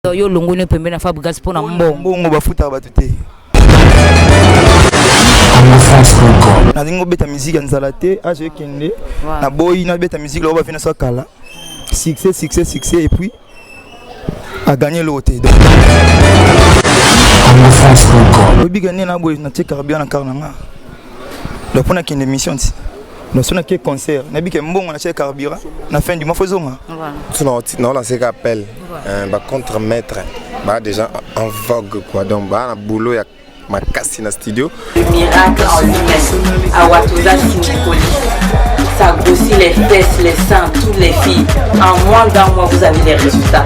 Yo longo ne pembe na Fabregas pour na mbongo bafuta batute. Na dingo beta musique ya nzalate a je kende na boy na beta musique là on va finir ça kala. Succès et puis a gagné l'autre. Obi gagné na boy na check bien na carnanga. Donc on a qu'une émission ici. Nous sommes à concert. Nous avons un carburant. La fin du mois, nous avons lancé un appel contre-maître. Des gens en vogue. Donc, un boulot, il y a ma casse dans le studio. Le miracle en lui-même. Awatosa Sinikoli. Ça grossit les fesses, les seins, toutes les filles. En moins d'un mois, vous avez les résultats.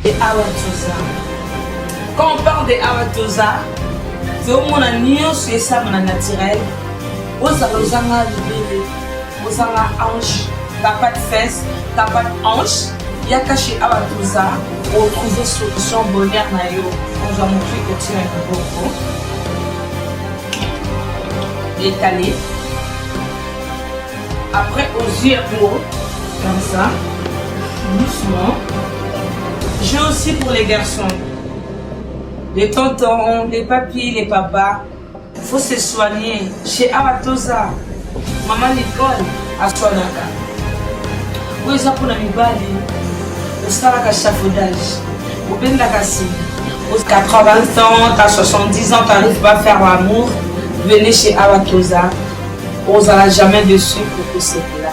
Et Awatosa. Quand on parle de Awatosa, c'est au moins un nion sur ça naturel. Aux angles libérés, aux angles hanches, t'as pas de fesses, t'as pas de hanches. Il y a caché à tout ça pour trouver solution bonheur naïo. On va montrer que tu as un beaucoup. Étalé. Après aux yeux gros, comme ça, doucement. J'ai aussi pour les garçons. Les tontons, les papis, les papas, il faut se soigner. Chez Awatosa, maman Nicole, à Soanaka. Où est-ce qu'on a mis bali? Au Staraka chafaudage, au Bendakassi. Aux 80 ans, à 70 ans, tu n'arrives pas à faire l'amour. Venez chez Awatosa. On n'aura jamais dessus pour que c'est là.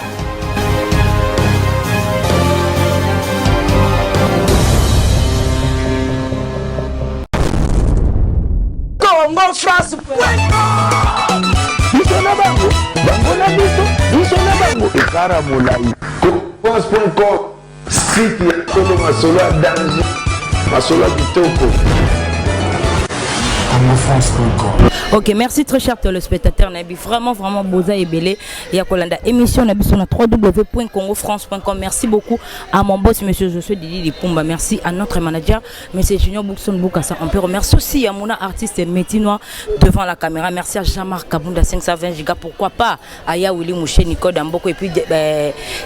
Ok, merci très cher téléspectateurs. Nabi vraiment Boza et Belé. Il y a Kolanda émission Nabi sur www.congofrance.com. Merci beaucoup à mon boss monsieur Josué Didi Dipumba. Merci à notre manager monsieur Junior Boukson Boukassa. On peut remercier aussi à mon artiste métinois devant la caméra. Merci à Jean-Marc Kabunda 520 giga. Pourquoi pas à Willy Mouché Nico Damboko et puis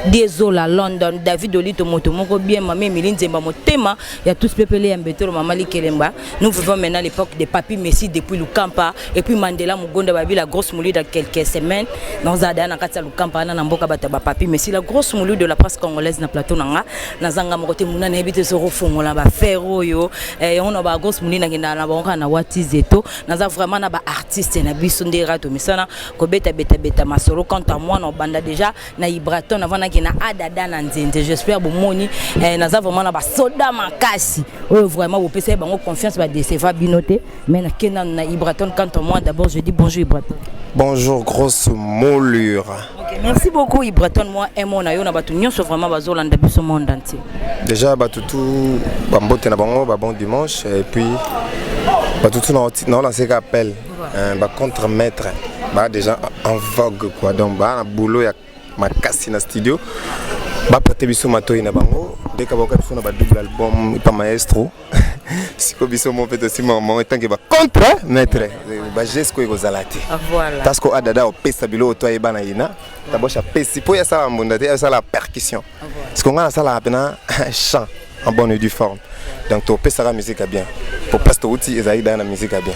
Dézola London David Olito Motomoko bien mamé Miline Zemba Motema. Il y a tous peuplé Mbetoro Mamali Kelemba. Nous vivons maintenant l'époque des papis Messi depuis Lukampa. Et puis Mandela Mugonda Babi la grosse moulue dans quelques semaines dans Zadana Katsa Lukampa na Mboka Bataba Papi mais si la grosse moulue de la presse congolaise na plateau nanga na zanga mokote muna na ebite so refongola ba ferro yo et on a ba grosse moulue na ngina na bonka na watizeto na za vraiment na ba artiste na biso ndera to misana ko beta masolo quant à moi na banda déjà na Ibraton avant na kina adada na nzente j'espère bon moni na za vraiment na ba soda makasi vraiment vous pesa bango confiance ba déceva binoté mais na kena na Ibraton quant à moi d'abord je dis bonjour Ibraton. Bonjour grosse moulure. Okay, merci beaucoup Ibraton moi et mon ayo na batu nyonso vraiment bazolanda biso monde entier. Déjà batutu bambote na bango ba bon dimanche et puis batutu na lancé appel contre-maître des gens en vogue quoi donc un boulot ya makasi na studio ba porter biso matoi na bango dès que ba biso na ba double album pas maestro siko biso mo fait aussi maman tant que ba contre-maître ba gesko ekozalate voilà parce que adada o pesa bilo to e bana ina tabosha pesi po ya sala mbunda te ça la percussion parce qu'on a ça la pena chant en bonne et due forme donc to pesa la musique bien pour presque outil ezali dans la musique bien.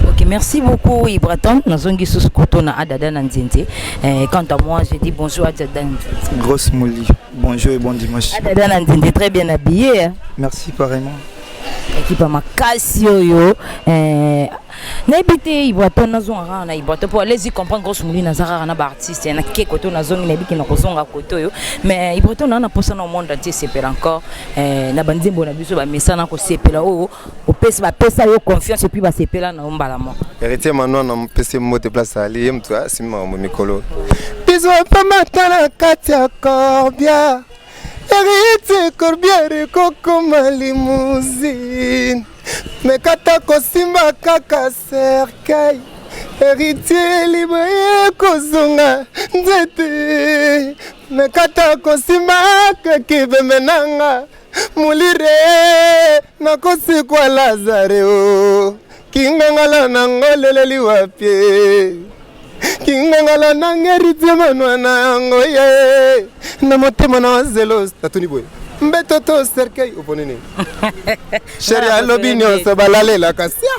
Ok, merci beaucoup Ibraton. Nous avons dit que na adada na nzente. Quant à moi, je dis bonjour à adada. Grosse mouli. Bonjour et bon dimanche. Adada na nzente très bien habillé. Merci pareillement. Équipe makasi yo n'habité Ibraton na zonga na Ibraton pour aller y comprendre grosse mouli na zara na ba artiste na ke koto na zongi na biki na kozonga koto yo mais Ibraton na posa na monde entier c'est per encore na bandimbo na biso ba mesana ko sepela o pesa ba pesa yo confiance et puis ba sepela na ombala mo héritier mano na pesa mo te place ali mtu asima mo mikolo biso pa matala katia corbia héritier corbière koko malimousin mekata kosimba kaka cercueil héritier libre kozonga nzete mekata kosimba kaka menanga mulire nakosikwa lazareo kingangala nangoleleli wapie Kingangala nangerite manwana yango ye. Na motema na zelo tatuni boy. Mbetoto cercueil oponene. Chéri alobi nyonso balale la kasia.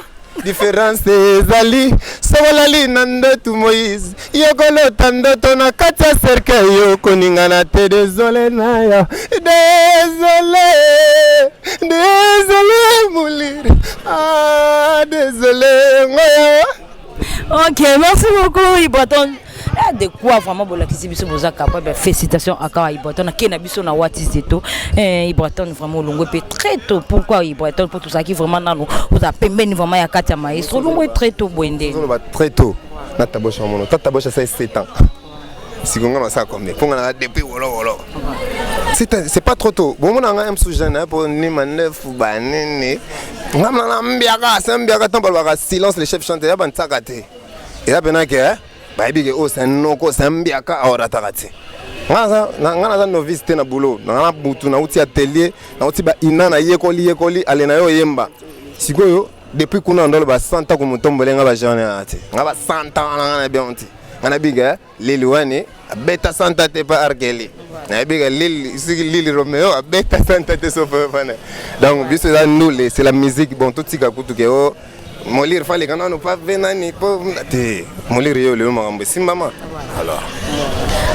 Différence ezali sobolali na ndoto Moïse yokolo tandoto na kati ya cercueil yo koningana te désolé na yo désolé Moulire désolé ngoya. Ok, merci beaucoup Ibraton. De quoi vraiment bon la kisi biso boza capable. Félicitations à Kawa Ibraton qui na biso na Wati Zeto. Ibraton vraiment longo pe très tôt. Pourquoi Ibraton pour tout ça qui vraiment na nous vous a pembeni vraiment ya kati ya maestro longo très tôt boende. Très tôt. Na tabosha mono. Tabosha ça 7 ans. Si on a ça comme pour on a depuis wolo. C'est pas trop tôt. Bon on a un sous jeune pour ni manef ou banene. On a mbiaka, c'est mbiaka tant pour silence les chefs chantent ya ban takate. Et là ben que baby oh c'est noko c'est mbiaka ora takate. Ngana novice te na boulot. Ngana butu na uti atelier, na uti ba inana yekoli alena yo yemba. Sikoyo depuis qu'on a ndolo ba 100 ans comme tombole nga ba jane ate. Nga ba 100 ans ngana bien onti. Ngana biga lili wane beta santa te pa arkeli. Na biga lili Romeo beta santa te sofa fana. Donc biso là nous c'est la musique bon tout tika kutu ke o Molir fallait quand on pas venani pour Molir yo le mambo simbama. Alors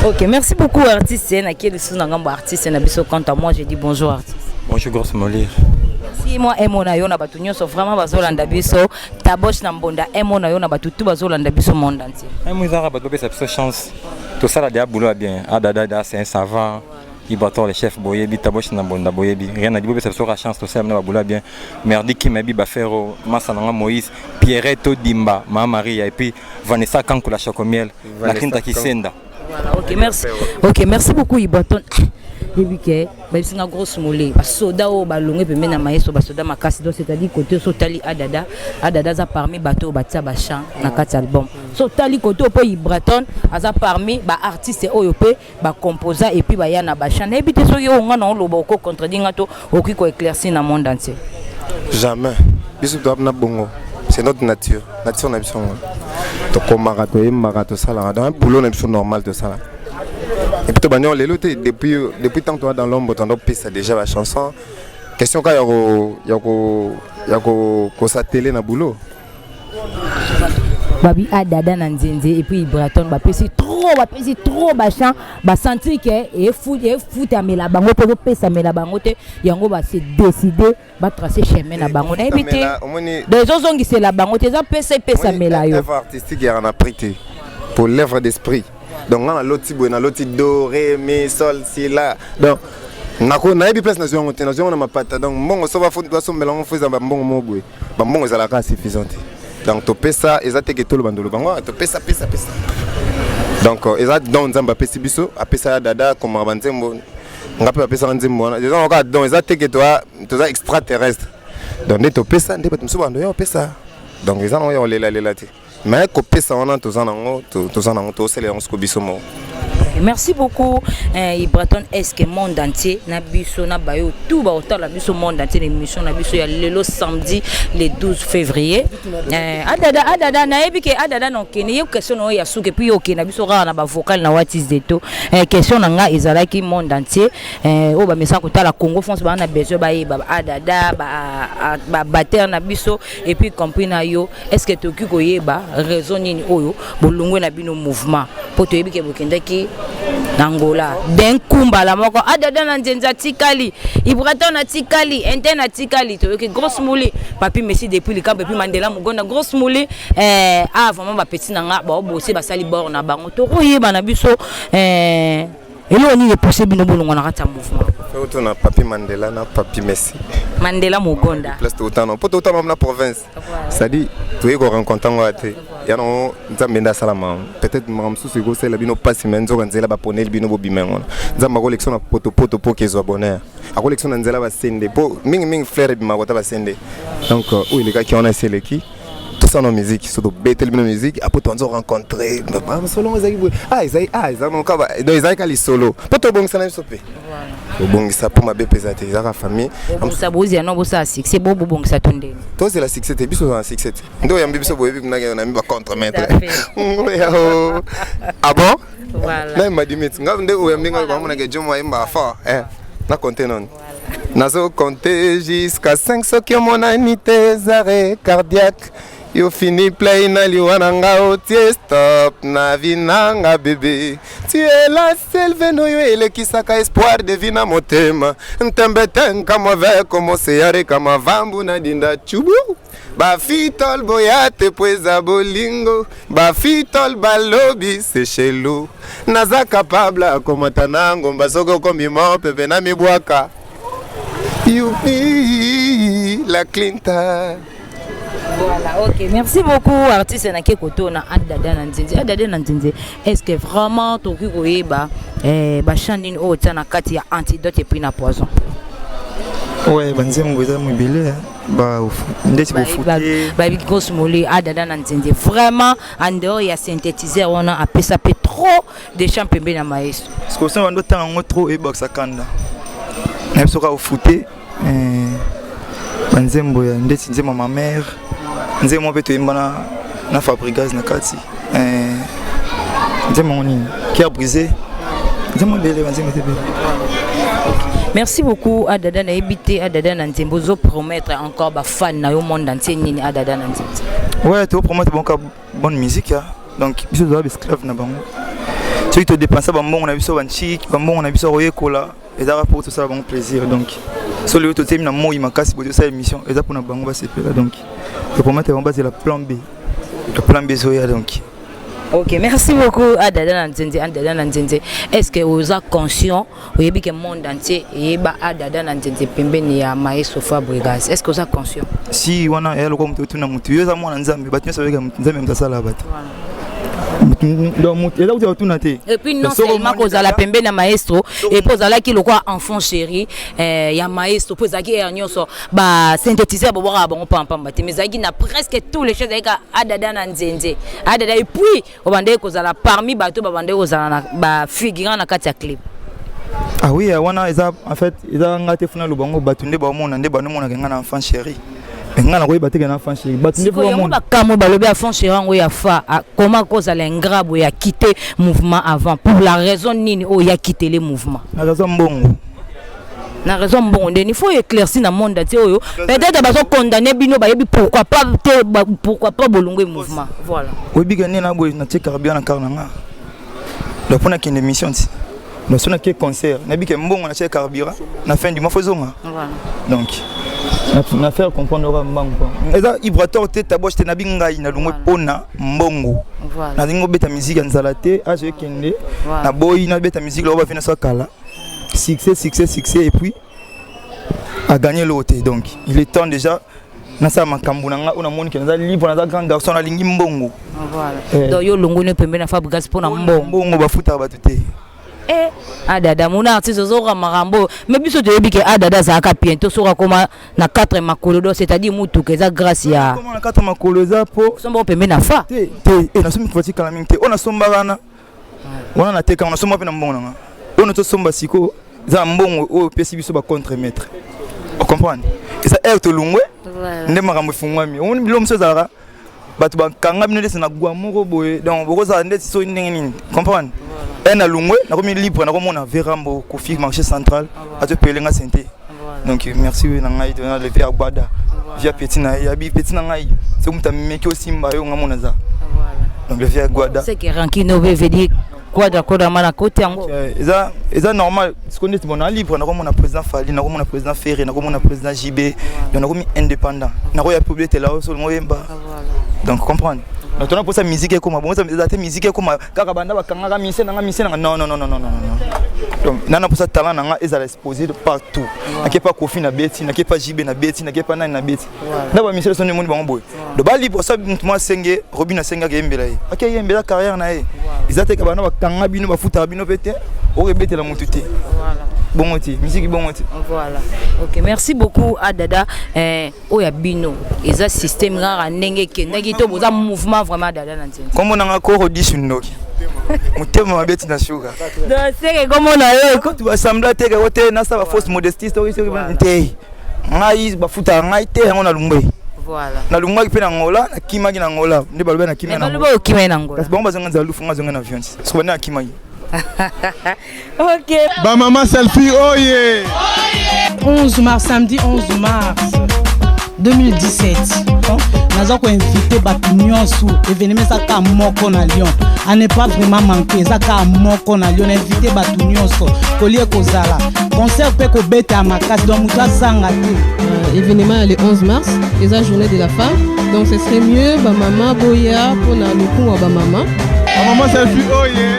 OK, merci beaucoup artiste na qui le sous na ngambo artiste na biso quant à moi je dis bonjour artiste. Bonjour grosse Molir. Si moi emona yo na batu nyonso vraiment bazolanda biso tabosh na mbonda emona yo na batu tout bazolanda biso monde entier. Moi zara bato pe sa chance. Tout ça là déjà boulot bien. Adada c'est un savant. Ibraton les chefs boyebi tabosh na mbonda boyebi. Rien à dire pe sa chance tout ça na boulot bien. Merdi qui m'a bi ba faire Massananga Moïse, Pierretto Dimba, Mama Maria et puis Vanessa Kankou la Chocomiel, la Kinta Kisenda. Voilà, OK, merci. OK, merci beaucoup Ibraton. Débike ba singa grosse molé ba soda o ba longue pe mena maestro ba soda makasi donc c'est-à-dire côté so tali adada za parmi bato ba tia ba chant na kati album so tali côté po Ibraton aza parmi ba artiste oyo pe ba composer et puis ba ya na ba chant et puis te so yo ngana o loba ko contredire to o ki ko éclaircir na monde entier jamais biso to na bongo c'est notre nature na biso to ko marato et marato sala dans un boulot na biso normal de ça. Et puis tu depuis tant que tu es dans l'ombre, tu as déjà la chanson. Question quand il y a s'atteler dans le boulot. Babi adada na nzenze et puis Ibraton ba pesi trop bachan ba sentir que et foot amela bango pe pesa mela bango te yango ba se décider ba tracer chemin na bango na ebité des autres qui c'est la bango te za pesa mela yo artistique y en a prêté pour l'œuvre d'esprit. Donc on a l'autre do ré mi sol si la donc na ebi place nation on ma pata donc bon so va faut so melango faut ba mbongo mogwe ba mbongo za la suffisante donc to pesa ezate ke tolo bandolo bango to pesa donc ezate donc nzamba pesi biso apesa dada comme banzembo ngape apesa nzembo na donc donc ezate ke toi extraterrestre donc to pesa ndé batumso bando yo pesa donc ezana yo lela ti mais ko pesa on a tous en c'est les 11 ko bisomo. Merci beaucoup Ibraton est-ce que monde entier na biso na bayo tout ba autant la biso monde entier l'émission na biso ya lelo samedi le 12 février adada na ebike adada non kene yo question no ya suke puis OK na biso ra na ba vocal na Wati Zeto question na nga ezalaki monde entier o ba message ko tala Congo France ba na besoin ba adada ba batteur na biso et puis compris na yo est-ce que tu ko yeba raison nini oyo bolungwe na bino mouvement poto ebike bokendaki Angola den kumbala moko adada na nzenza tikali Ibraton na tikali interne tikali to que grosse mouli papi merci depuis le camp puis Mandela Mugonda grosse mouli vraiment ba petit na nga ba bosser ba sali bord na bango to koyeba na biso elo ni possible no bolongo na kata mouvement autant na papi Mandela na papi Messi Mandela Mugonda place autant non pas autant na province ça dit tu es ko rencontrer ngate ya no nzambe salama peut-être mamsu se go c'est la bino passe menzo kanzela ba ponel bino bo bimengo nzamba collection na poto po kezo bonheur a collection na nzela ba sende po mingi frère bima kota ba sende donc où il est qui on a seleki tout ça dans la musique, surtout bêter la musique, après on a rencontré, solo ils ont solo, pas tout bon ça n'a pas bon ça pour ma bépé ça la famille. Bon ça bozi non ça c'est bon ça tonde. Toi c'est la succès, biso dans la succès. Donc yambi biso boye na mi ba contre-maître. Ah bon? Voilà. Là il m'a dit mais ngam ndeko yambi ngam ba mona ke jomo yamba fort, na compter non. Nazo compter jusqu'à 5 ceux qui ont mon anité arrêt cardiaque. Yo fini play na liwananga otie stop na vinanga bébé. Tu es la seule venoyo ele kisaka espoir de vina motema. Ntembeten kama ve como se yare kama vambu na dinda chubu. Ba fitol boyate pweza bolingo. Ba fitol balobi se chelo. Naza capable akomatanango mbasoko komimo pepe na mibwaka. Youpi la Clinton. Voilà, ok. Merci beaucoup, artiste Nake Koto na Adada Nanzinze. Adada Nanzinze, est-ce que vraiment tu as chandine au na kati ya antidote et puis na poison? Ouais, banzem goza mobile ba ndeti bo fouté. Ba grosse molly Adada Nanzinze. Vraiment en dehors il y a synthétiseur on a appelé trop de champembe na maestro. Parce que ça on doit tant trop et boxa kanda. Na soka au fouté banzembo ya ndeti nzema ma mère. Nzema mpe toyembana na Fabrigaz na kati. Nzema ngoni cœur brisé. Nzema bele banzema te bele. Merci beaucoup Adada na ebité Adada na Nzembo zo promettre encore ba fan na yo monde entier nini Adada na Nzembo. Ouais, tu promettre bonne musique hein. Donc biso doit esclave na bango. Tu te dépenser ba mbongo na biso ban chic, ba mbongo na biso royekola et ça pour tout ça bon plaisir donc. Sur le totem na moi makasi pour cette émission et ça pour na bango ba sepela donc. Je promettre on base la plan B. Le plan B soya donc. Ok, merci beaucoup Adada Nanzinze. Est-ce que vous êtes conscient que le monde entier est Adada Nanzinze pembeni ya maestro Fabrigaz? Est-ce que vous êtes conscient? Si on a elle comme tout na mutu yo za mwana nzambe batnya sabe ka nzambe mtasala batu. Et puis non seulement cause à la pembeni na maestro et pose à la qui le quoi enfant chéri ya maestro pose à qui ernyoso ba synthétiser bo bora bon pam mais zaki na presque tous les choses avec Adada Nanzinze. Adada et puis au bande cause à la parmi bato ba bande cause à ba figurant na kati ya clip. Ah oui, wana eza en fait eza ngate funa lubango batunde ba mona nde ba no mona ngana enfant chéri. Ngana ko ibate ngana enfant chéri. Batunde ba mona. Kamo balobi enfant chéri ngo ya fa comment cause à l'ingrabo ya quitter mouvement avant pour la raison nini o ya quitter le mouvement. La raison mbongo. Na raison bon il faut éclaircir dans monde oyo peut-être ba so condamner bino ba yebi pourquoi pas bolongo mouvement voilà oui bigane na boy na tie carburant na karnanga donc on a qu'une émission ici donc on a qu'un concert na bike mbongo na tie carburant na fin du mois faisonga voilà donc na faire comprendre mbongo eza vibrateur te taboche te na bingai na lungwe pona mbongo voilà na dingo beta musique nzala te a je kende na boy na beta musique lo ba fina so kala succès et puis à gagner l'autre donc il est temps déjà na sa makambu nanga ona moni ke na libre na grand garçon na lingi mbongo voilà donc yo longo ne pembe na Fabrigaz pona mbongo bafuta batute Adada mona artiste zo ramarambo mais biso de yebi ke Adada za ka bientôt sera comme na 4 makolo c'est-à-dire mutu ke za grâce ya comment na 4 makolo za po somba pembe na fa te et na somi fati kala mingi te ona somba bana ona na teka ona somba pe na mbongo nanga on to somba siko za mbongo o pesi biso ba contre-maître on comprend et ça est to lungwe ndé makambo fungwami on bilo msozara batu ba kanga bino desi na gwa moko boye donc boko za ndé so ndenge nini comprendre en alungwe na komi libre na komona verambo kofi marché central a te pelenga santé donc merci na ngai to na lever agbada via petina ya bi petina ngai c'est comme ta meki osimba yo ngamona za donc lever agbada c'est que rankino veut dire quoi d'accord à mana côté yango eza normal ce qu'on est bon libre na komona président Fali na komona président Ferré na komona président JB donc na komi indépendant na ko ya public là so ngoyemba donc comprendre donc on a pour ça musique comme bon ça musique comme kaka banda bakanga mise na non donc nana pour ça talent nanga ezala exposé de partout na pas Kofi na beti na pas JB na beti na pas nani na beti na ba mise son monde bango boy de ba libre ça moi senge Robina senga kembela ye ok yembela carrière na ye izate ka bana bakanga bino bafuta bino pete o rebete la mututé voilà bon ti musique bon ti. Voilà. OK, merci beaucoup à Dada oya bino. Eza système rara ndenge kendaki to boza mouvement vraiment Dada na nzela. Comme on a encore audition ndoki. Mutema mabeti na sugar. Donc c'est comment na yo quand tu vas sembler te que wote na sa fausse modestie to iso te. Ngai ba futa ngai te on a lumbe. Voilà. Na lumba ki pe na ngola na kimaki na ngola. Ndi balobe na kimaki na. Balobe okimaki na ngola. Parce que bon bazanga za lufu ngazanga na avion. So na kimaki. OK. Ba maman selfie oye. 11 mars, samedi 11 mars 2017. Nous avons invité Batunion sous événement Zaka Moko na Lyon. À ne pas vraiment manquer Zaka Moko na Lyon. Invité Batunion sous Collier Kozala. Concert Peko Bete à Makas. Donc nous avons événement le 11 mars, c'est la journée de la femme. Donc ce serait mieux ba maman boya pour na loku wa ba maman. Ba maman selfie oye.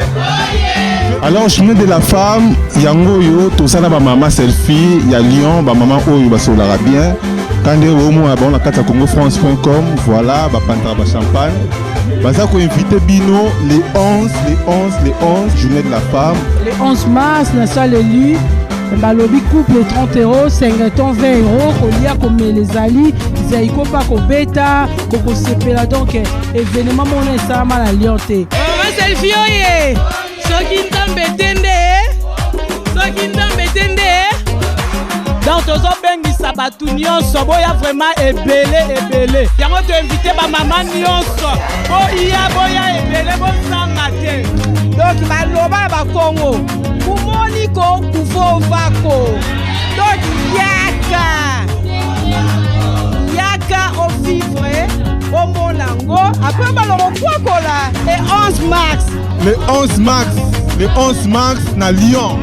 Alors journée de la femme, yango yo to sana ba maman selfie, ya Lyon, ba maman oyo ba solara bien. Quand au moins bon la carte congofrance.com, voilà, ba pantara ba champagne. Baza ko inviter Bino les 11 journée de la femme. Le 11 mars, na salle élu. Balobi couple 30 €, 50 ans, 20 €, kolia comme les ali, zaiko pas ko beta, koko sepela donc événement mon ça mal à Lyon té. Maman selfie oye. Soki ndambe tende. Donc tozo bengi sabatu nyonso boya vraiment ebele. Yango to inviter ba maman nyonso. Boya ebele bo sanga te. Donc baloba ba Congo. Kumoni ko kufo vako. Donc yaka au vivre au monango. Après baloro quoi kola et 11 mars. Le 11 mars na Lyon.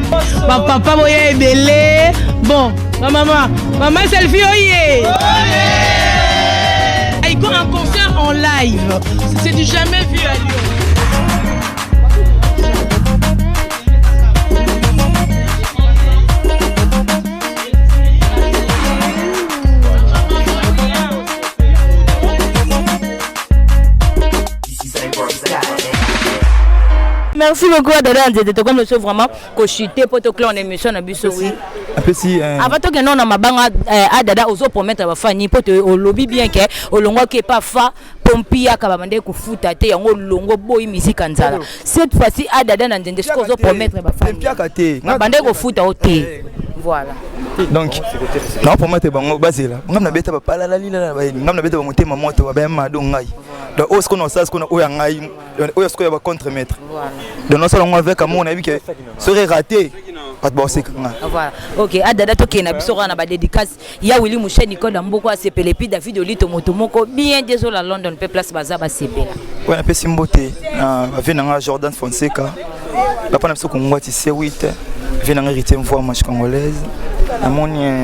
Papa boya ebele. Bon, maman selfie oye. Il y a un concert en live. C'est du jamais vu à Lyon. Merci beaucoup à Dada Nzete comme monsieur vraiment cochité pour te clore en émission na biso oui. Après si avant que non na mabanga à Dada ozo promettre ba fani pour te lobby bien que olongo ke pas fa pompia ka ba mande ko futa te yango longo boy musique nzala. Cette fois-ci à Dada Nzete ce ozo promettre ba fani. Pompia te. Bande ko futa o te. Voilà. Donc na promettre bango bazela. Ngamna beta ba pala la lila ba ngamna beta ba motema moto ba ma do ngai. Donc o ce qu'on ça ce qu'on oya ngai oya ce qu'on va contre-mettre. Voilà. Donc non seulement avec amour on a vu que serait raté. Voilà. OK, à Dada toke na biso na ba dédicace ya Willy Mouché Nicole Mboko asepele puis David Olito Motomoko bien désolé à London pe place baza ba sepela. Ouais, un peu simboté na venanga Jordan Fonseca. La pana biso kongwati C8 venanga rythme voix match congolaise. Amoni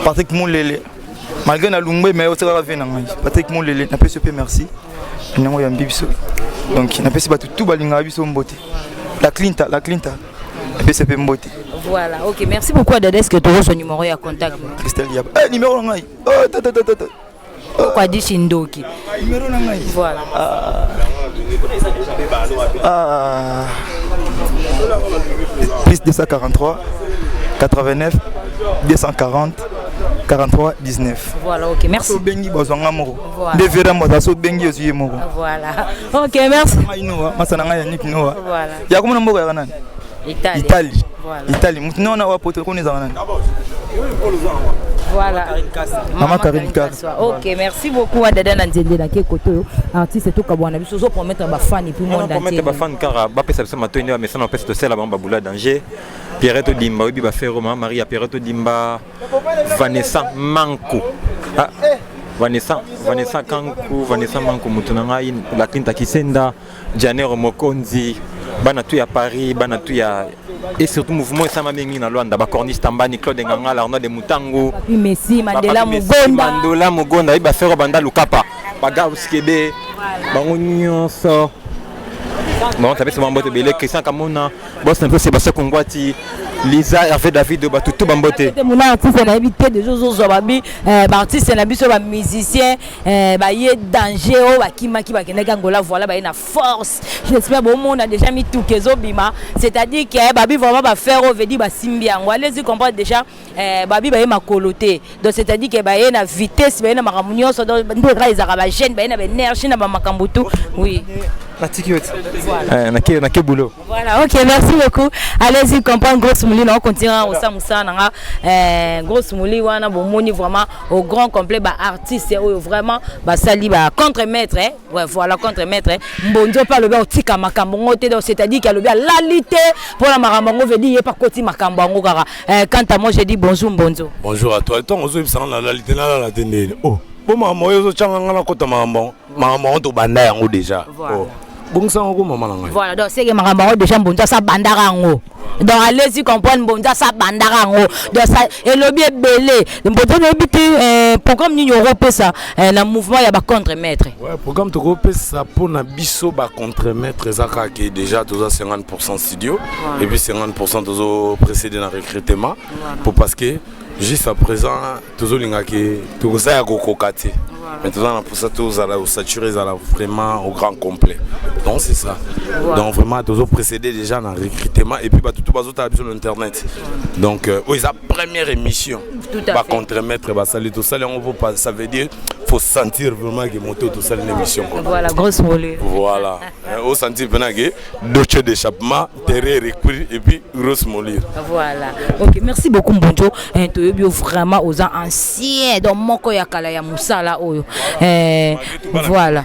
Patrick Moulele. Malgré na Lungwe mais au sera venanga Patrick Moulele na PCP merci. Nango ya mbibiso. Donc na PCP tout balinga biso mboté. La Clinta. Et puis c'est Mbote. Voilà, OK. Merci beaucoup à Dada. Est-ce que tu as son numéro à contact? Christelle Yab. Numéro ngai. Quoi dit Shindoki? Numéro ngai. Voilà. Plus 243 89 240 43 19. Voilà, OK, merci. Bengi bozanga moko. De vera motaso bengi osuye moko. Voilà. OK, merci. Masana ngai yannick noa. Voilà. Ya komona moko ya nani? Italie. Voilà. Italie. Mutino na wa poto koneza nani? Voilà. Maman Karine Kass. OK, merci beaucoup à Dada Nzende na Kekoto. Artiste tout kabwana biso zo promettre ba fan et puis monde entier. Promettre ba fan car ba pesa biso mato ina mais ça na pesa to sela ba bula danger. Pierretto Dimba obi ba faire Maria Pierretto Dimba Vanessa Manko. Ah. Vanessa Manko mutunanga la Clinta Kisenda Janero Mokonzi bana tu ya Paris bana tu ya et surtout mouvement ça m'a mis na Luanda ba Corniche Tambani Claude Nganga Arnaud de Mutango Messi Mandela Mugonda ba faire banda Lukapa ba Gauskebe bango nyonso Bon, ça fait souvent mbote belé Christian Kamona, boss un peu Sébastien Kongwati, Lisa Hervé David tout bambote. Mon artiste n'a habité des jours zobabi, artiste n'a habité sur musicien, yé danger oh bakimaki bakeneka ngola voilà ba na force. J'espère bon monde a déjà mis tout kezo bima, c'est-à-dire que babi vraiment ba faire au veut dire ba simbia. On allez y comprendre déjà babi ba ma coloté. Donc c'est-à-dire que ba na vitesse, ba na maramunyo so donc ndra izaraba jeune, ba na énergie na ba makambutu. Oui. Voilà. Na boulot. Voilà, ok, merci beaucoup. Allez-y comprendre Grosse Mouli, on continue au Samoussa, Grosse Mouli, on a bon vraiment au grand complet, artiste, vraiment, sali, contre-maître, ouais, voilà, contre-maître, Mbonzo pas le bien, tika makambo, c'est-à-dire qu'il y a le bien l'alité pour la marambo, veut dire, il n'y a pas côté makambo, quant à moi, j'ai dit bonjour Mbonzo. Bonjour à toi, le temps, on se dit, la lalité, la télé, oh, bon, maman, je suis en train de côté maman, on te banda en haut déjà. Bon sang au maman. Voilà, donc c'est que maman déjà Mbonzo ça bandarango. Donc allez-y comprendre Mbonzo ça bandarango. Donc ça et le bien belé. Mbonzo n'a habité programme New Europe ça le mouvement il y a contre-maître. Ouais, programme Europe ça pour na biso ba contre-maître zaka qui déjà tous 50% studio et puis 50% tous précédé dans recrutement pour parce que juste à présent tous linga qui tout ça ya kokokati. Maintenant pour ça tous à la saturer vraiment au grand complet. Donc c'est ça. Voilà. Donc vraiment toujours précédé déjà dans le recrutement et puis tout sur l'internet. Donc oui, sa première émission. Pas contre-maître, tout ça, ça veut dire faut sentir vraiment que monter tout ça une émission. Voilà, grosse mollet. Voilà. Au sentir vraiment que dossier d'échappement, terrain recruit et puis grosse mollet. Voilà. OK, merci beaucoup Mbonzo. Tu es vraiment aux anciens donc moko ya kala ya musala oyo. Voilà.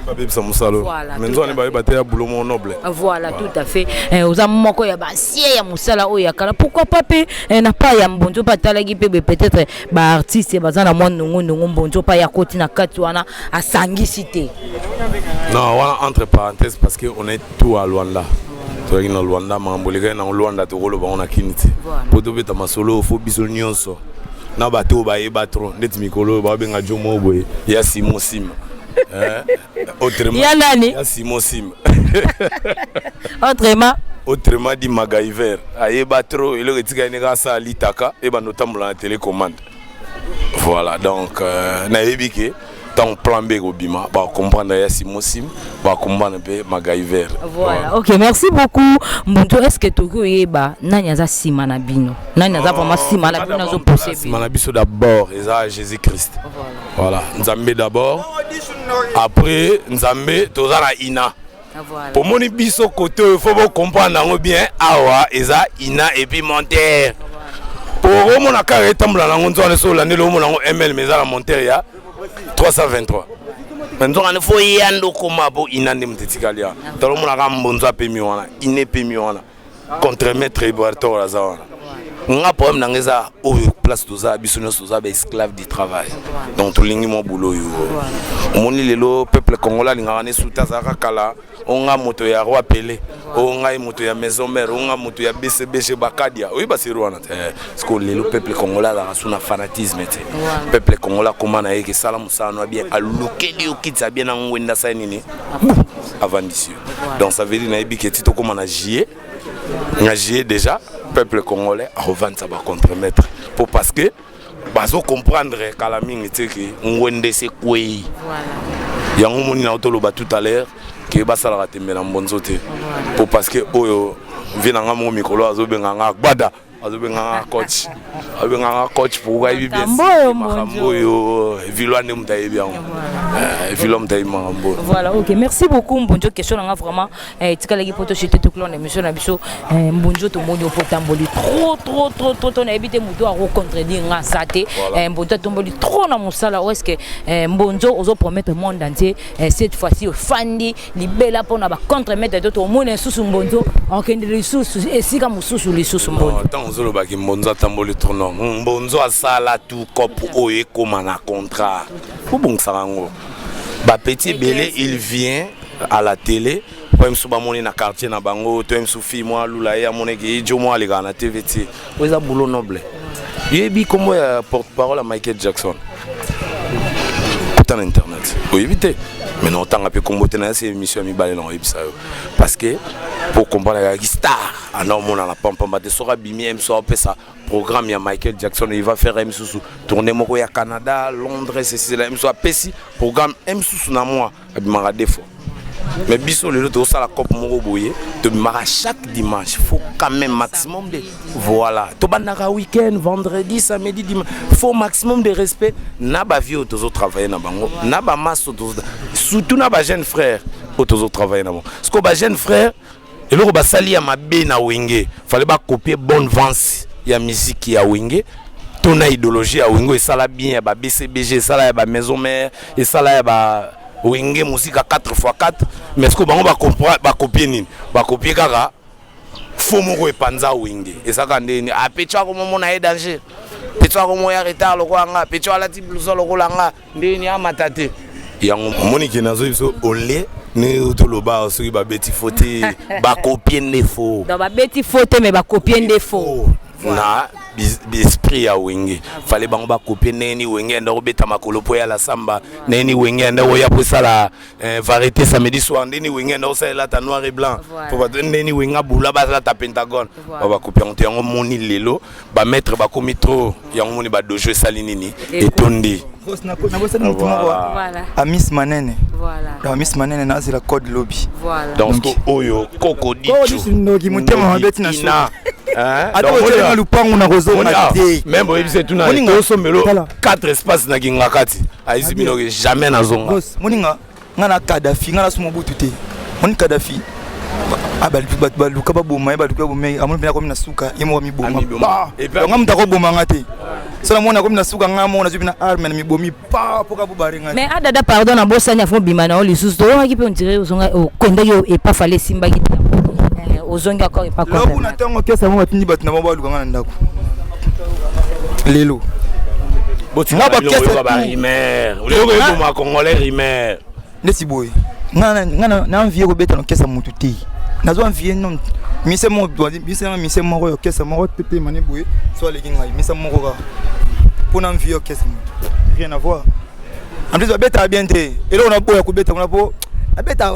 Voilà, tout à fait. Aux amoko ya basie ya musala oyo ya kala. Pourquoi pas na pas ya Mbonzo pas talagi peut-être ba artiste bazana mo nungu Mbonzo pas ya koti na kati wana asangisité. Non, voilà entre parenthèses parce que on est tout à Luanda. Toi dans Luanda mambolika na Luanda to rolo ba on a kiniti. Pour to beta masolo faut biso nyonso. Na bato ba yeba trop ndeti mikolo ba benga jomo boy ya Simon Sim. Autrement ya nani? Ya Simon Sim. Autrement dit MacGyver. Ayeba trop et le retika nega sa litaka et ba notamment la télécommande. Voilà donc na yebike tant plan B au bima ba comprendre ya Simon Sim ba comprendre pe MacGyver. Voilà. OK, merci beaucoup. Mbonzo, est-ce que tu yeba nanya za sima na bino? Nanya za vraiment sima na bino zo poser. Sima na biso d'abord eza Jésus-Christ. Voilà, Nzambe d'abord. Après Nzambe tozala ina. Voilà. Pour mon biso côté il faut comprendre bien awa eza ina et puis monter. Pour mon akare tambla na ngonzo na so la ndelo mo na ML mais la monter ya 323. Maintenant il faut yando koma bo inande mtetikalia. Tolo mo na ka Mbonzo apemi wana, ine pemi wana. Contre-maître Ibarto la zawana. Nga problème nangeza au place toza biso nyonso za ba esclave du travail. Donc to lingi mo boulot yo. Moni lelo peuple congolais linga ne souta za kala onga moto ya roi Pelé, onga moto ya maison mère, onga moto ya BCB chez Bakadia. Oui ba c'est roi parce que lelo peuple congolais la suna fanatisme té. Peuple congolais comment na yeke sala musano bien alukeli okitsa bien na ngwenda sa nini. Avant d'ici. Donc ça veut dire na yebiki tito comment na jier. Na jier déjà peuple congolais à revendre ça va contre-maître pour parce que bazo comprendre kalamingi teke ngwende c'est quoi yango moni na otoloba tout à l'heure que basala ratembela Mbonzo te pour parce que oyo vinanga mo mikolo azobenga nga gbada azobenga coach abenga coach pour ga bien makambo yo vilwane mutaye bien vilom taye makambo. Voilà, OK, merci beaucoup Mbonzo. Question nga vraiment tikalaki poto chez tout clan émission na biso Mbonzo to moni opotamboli trop na ebité muto a contredire nga saté Mbonzo tomboli trop na musala est-ce que Mbonzo ozo promettre monde entier cette fois-ci au fandi libela pona ba contre-mettre to moni susu Mbonzo okende lisusu esika mususu lisusu Mbonzo. Mbonzo baki Mbonzo tamboli trop non Mbonzo asala tout cop oye comme un contrat pour bon sarango ba petit belé il vient à la télé pour me souba moni na quartier na bango to me soufi moi lula ya moneki jo moi les gars na TVT oza boulot noble yebi comme porte-parole à Michael Jackson tout en internet oui éviter Maintenant, tant que combattre c'est émission mi balé non parce que pour comprendre la star, alors on a la pampa de sera bimi M so ça programme ya Michael Jackson il va faire M sous tourner moko ya Canada, Londres c'est là M so pesi programme M sous na moi abimara défaut. Mais biso le autre ça la coupe moko boyer de mara chaque dimanche faut quand même maximum de voilà to bandaka week-end vendredi samedi dimanche faut maximum de respect na ba vie auto travailler na bango na ba maso surtout na ba jeune frère auto travailler na bango parce que ba jeune frère et le ba sali ya mabe na wenge fallait ba copier bonne vance ya musique ya wenge ton idéologie ya wenge et ça la bien ya ba BCBG ça la ya ba maison mère et ça la ya ba wenge musique à 4x4 mais est-ce que bango ba comprendre ba copier nini ba copier kaka fo moko epanza wenge et ça quand ndeni a petwa ko momo na danger petwa ko moya retard loko anga petwa la ti blouson loko langa ndeni a matate yango moniki nazo biso ole ne utoloba soki ba beti faute ba copier ne faux dans ba beti faute mais ba copier ne faux na esprit ya wenge fallait bango ba copier neni wenge ndo beta makolo po ya la samba neni wenge ndo ya po sala variété samedi soir neni wenge ndo ça la ta noir et blanc pour ba neni wenge bula ba la ta pentagone ba copier on te yango moni lelo ba mettre ba komi trop yango moni ba dojo sali nini et tondi voilà à Miss Manene voilà dans Miss Manene na c'est la code lobby voilà donc oyo koko dichu ndoki mutema mabeti na suna donc lupango na rozo na te même boyebi c'est tout na to somelo 4 espaces na kingakati aisi bino jamais na zonga boss moninga ngana Kadhafi ngana sumo butu te moni Kadhafi baluka baboma baluka bomei amoni bina komi na suka yemo wa miboma et puis ngam ta ko boma ngate sala mona komi na suka ngamo na zubina arme na mibomi pa poka bubarenga mais adada pardon na bosanya fo bimana o lisusu to ki pe on dirait ozonga konde yo et pas fallait simba ki ozonga encore et pas quoi là kuna tango kesa mo batindi bat na baluka ngana ndako lelo botinga ba kesa ba rimer lelo ko ma congolais rimer nesi boy ngana na envie ko beta no kesa mutu te nazo envie non mise mo mise mo yo kesa mo tete mané boy so les ginga mise mo ko pour envie yo kesa rien à voir en plus beta bien te et là on a boya ko beta on a bo beta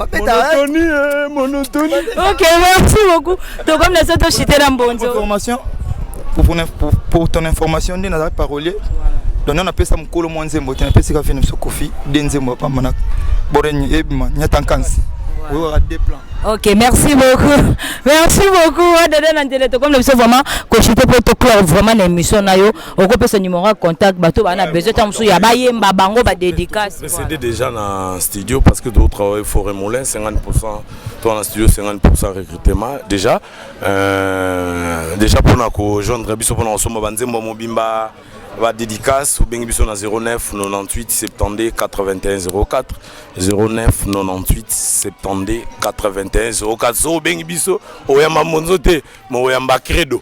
monotonie OK merci beaucoup donc comme les autres chité dans bonzo information pour ton information de na parolier donc on appelle ça mukolo mwanzembo te na pesi ka fini so kofi denzembo pa mana borenyi ebima nyatankansi oui on a des plans. OK merci beaucoup dada na ndele comme le c'est vraiment ko chité pour to clore vraiment l'émission na yo on peut ce numéro contact bato bana besoin tam so ya bayemba bango ba dédicace c'est déjà dans studio parce que d'autres travaillent Forêt Moulin 50% toi dans studio 50% recrutement déjà pour na ko joindre biso pour na somba banzembo mobimba va dédicace ou bengi biso na 09 98 70 81 04 09 98 70 81 04 so bengi biso oyamba monzote mo oyamba credo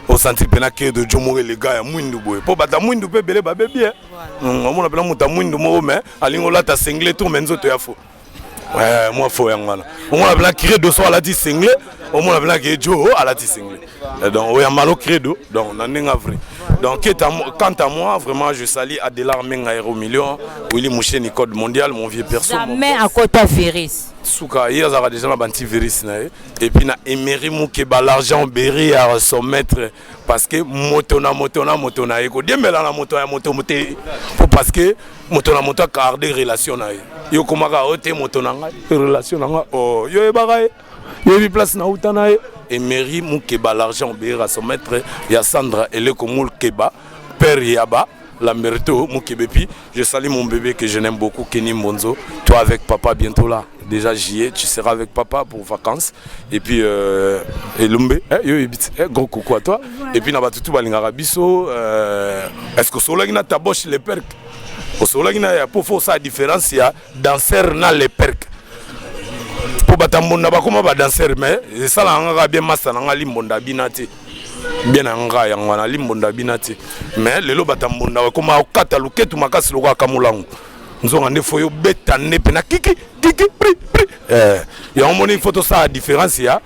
au centre pena credo jomore les gars ya mwindu boy po bata mwindu pe bele ba bien on pena muta mwindu mo mais alingo la ta single tour menzoto ya fo ouais moi fo yangana on pena credo so ala ti single on pena que jo ala ti single donc oyamba lo credo donc na ninga vrai. Donc quant à moi, vraiment, je salue Adélar Menga Aéro Million, Willy Moucheni Code Mondial, mon vieux personne. Jamais à côté virus. Souka, hier, ça va déjà un petit virus. Et puis, na Emery Moukeba, l'argent Berry à son maître. Parce que motona. Eko, Dieu me la moto, parce que moto a gardé relation. Yo, comment a motona, relation. Oh, yo, ebaraye. Yo, eu place na utanaye. Emery Moukeba, l'argent Berry à son maître. Il y a Sandra Eleko Moukeba, Père Yaba. La Merito Moukebepi, je salue mon bébé que je n'aime beaucoup, Kenny Monzo. Toi avec papa bientôt là. Déjà j'y ai, tu seras avec papa pour vacances. Et puis Elumbe, gros coucou à toi. Voilà. Et puis Nabatutu Balingarabiso. Est-ce que Solagina taboche les percs? Au Solagina, pour faire ça la différence, il y a danseur dans les percs. Pour Batamunda, comment va danser, mais ça là, bien massa, on a limonda binati. Bien anga yangwana limbonda binati mais lelo batambonda comme okata luketu makasi lokwa kamulangu nzonga nde foyo beta nepe na kiki pri ya omoni photo ça la différence ya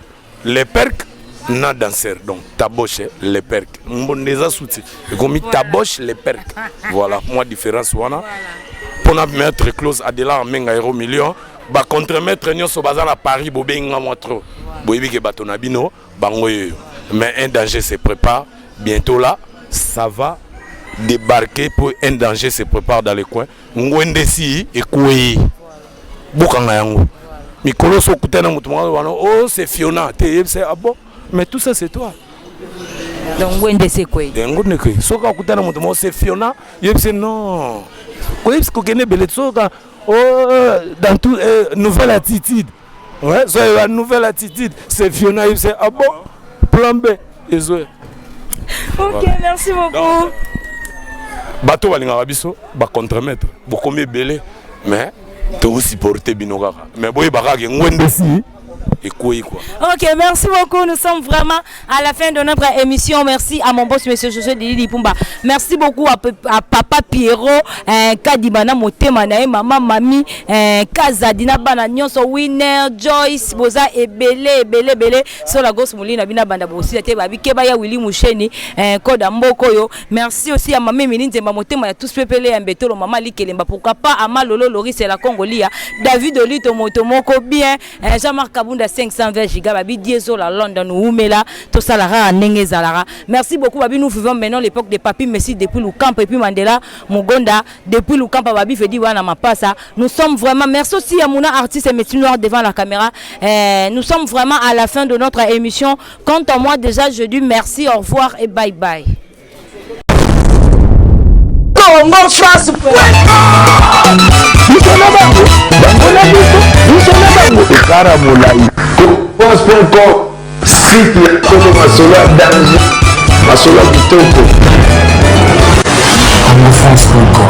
les percs na danseur donc taboche les percs mbondeza souti comme taboche les percs voilà moi différence wana pour mettre clause à delà en menga euro million ba contre-maître nyonso baza na Paris bobenga moi trop boyebi ke bato na bino bango mais un danger se prépare bientôt là ça va débarquer pour un danger se prépare dans les coins ngwendesi ekoué bukanga yango mikolo so kutana mutu oh c'est Fiona c'est ah bon mais tout ça c'est toi donc ngwendesi quoi ngwendesi so ka kutana mutu c'est Fiona c'est non quoi est-ce que kene belé so ka oh dans tout nouvelle attitude ouais so la nouvelle attitude c'est Fiona c'est ah bon plan B désolé. Ok, merci beaucoup. Bateau balinga biso ba contre-maître bokomi belé mais to supporter binokaka mais boy bakaki ngwendesi et quoi. Ok, merci beaucoup. Nous sommes vraiment à la fin de notre émission. Merci à mon boss, monsieur Josué Didi Pumba. Merci beaucoup à papa Pierrot, Kadibana Motema, maman Mami, Kazadina Banagnon, Winner, Joyce, Boza et Belé, sur la gosse Moulina Bina Banda Bossi, Babi Kebaya Willy Moucheni, Koda Mbokoyo. Merci aussi à Mamé Méline Zemba Motema, à tous pépélés, un bétolo, Maman Likelemba, pourquoi pas à Malolo, Loris et la Congolia, David Olito Motomoko, bien, Jean-Marc Kabunda 520 giga babi diesel à London ou Mela tout ça la Nengezalara. Merci beaucoup babi, nous vivons maintenant l'époque de Papi Messi depuis le camp et puis Mandela Mugonda depuis le camp babi fait dire wana mapasa. Nous sommes vraiment, merci aussi à Mouna artiste et métier noir devant la caméra. Nous sommes vraiment à la fin de notre émission. Quant à moi déjà je dis merci, au revoir et bye bye. France.com, site ya masolo ya danger, masolo ya kitoko. France.com